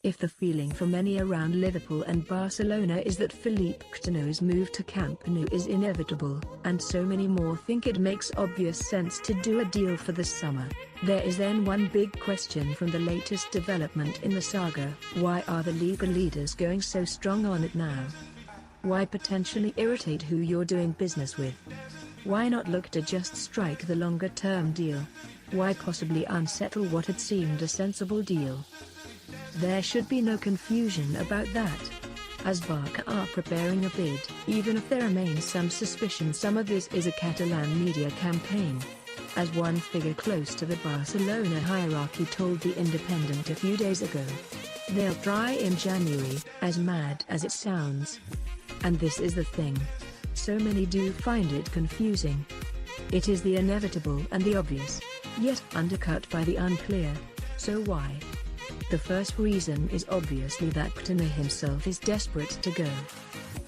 If the feeling for many around Liverpool and Barcelona is that Philippe Coutinho's move to Camp Nou is inevitable, and so many more think it makes obvious sense to do a deal for the summer, there is then one big question from the latest development in the saga: why are the Liga leaders going so strong on it now? Why potentially irritate who you're doing business with? Why not look to just strike the longer-term deal? Why possibly unsettle what had seemed a sensible deal? There should be no confusion about that. As Barca are preparing a bid, even if there remains some suspicion some of this is a Catalan media campaign. As one figure close to the Barcelona hierarchy told The Independent a few days ago, they'll try in January, as mad as it sounds. And this is the thing. So many do find it confusing. It is the inevitable and the obvious, yet undercut by the unclear. So why? The first reason is obviously that Coutinho himself is desperate to go.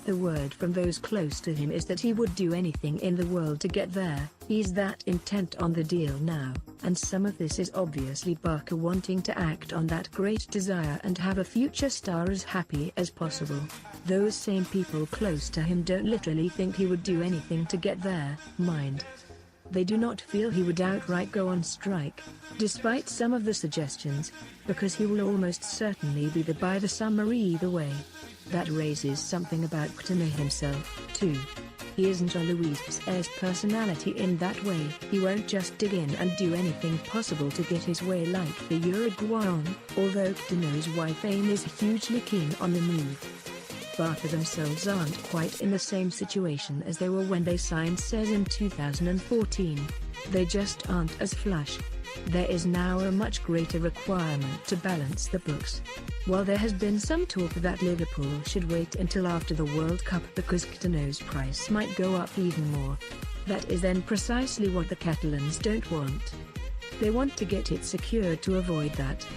The word from those close to him is that he would do anything in the world to get there. He's that intent on the deal now, and some of this is obviously Barca wanting to act on that great desire and have a future star as happy as possible. Those same people close to him don't literally think he would do anything to get there, mind. They do not feel he would outright go on strike, despite some of the suggestions, because he will almost certainly be there by the summer either way. That raises something about Coutinho himself, too. He isn't a Luis Suarez personality in that way. He won't just dig in and do anything possible to get his way like the Uruguayan, although Coutinho's wife Ain is hugely keen on the move. Barca themselves aren't quite in the same situation as they were when they signed Suarez in 2014. They just aren't as flush. There is now a much greater requirement to balance the books. While there has been some talk that Liverpool should wait until after the World Cup because Coutinho's price might go up even more, that is then precisely what the Catalans don't want. They want to get it secured to avoid that.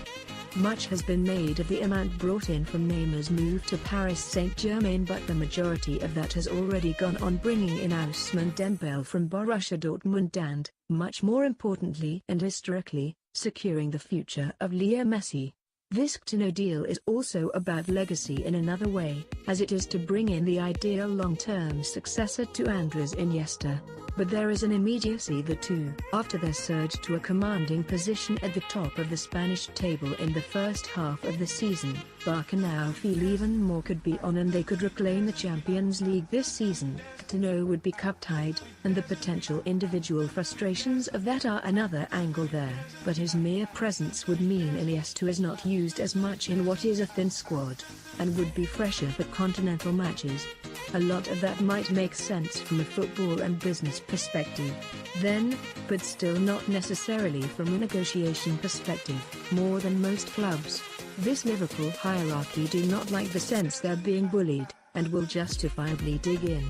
Much has been made of the amount brought in from Neymar's move to Paris Saint-Germain, but the majority of that has already gone on bringing in Ousmane Dembele from Borussia Dortmund and, much more importantly and historically, securing the future of Leo Messi. This Coutinho deal is also about legacy in another way, as it is to bring in the ideal long-term successor to Andres Iniesta. But there is an immediacy the two. After their surge to a commanding position at the top of the Spanish table in the first half of the season, Barca now feel even more could be on and they could reclaim the Champions League this season. Coutinho would be cup-tied, and the potential individual frustrations of that are another angle there. But his mere presence would mean Iniesta is not used as much in what is a thin squad, and would be fresher for continental matches. A lot of that might make sense from a football and business perspective, then, but still not necessarily from a negotiation perspective. More than most clubs, this Liverpool hierarchy do not like the sense they're being bullied, and will justifiably dig in.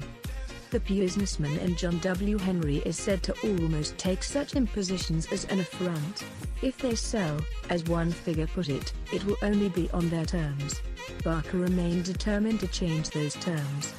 The businessman in John W. Henry is said to almost take such impositions as an affront. If they sell, as one figure put it will only be on their terms. Barca remain determined to change those terms.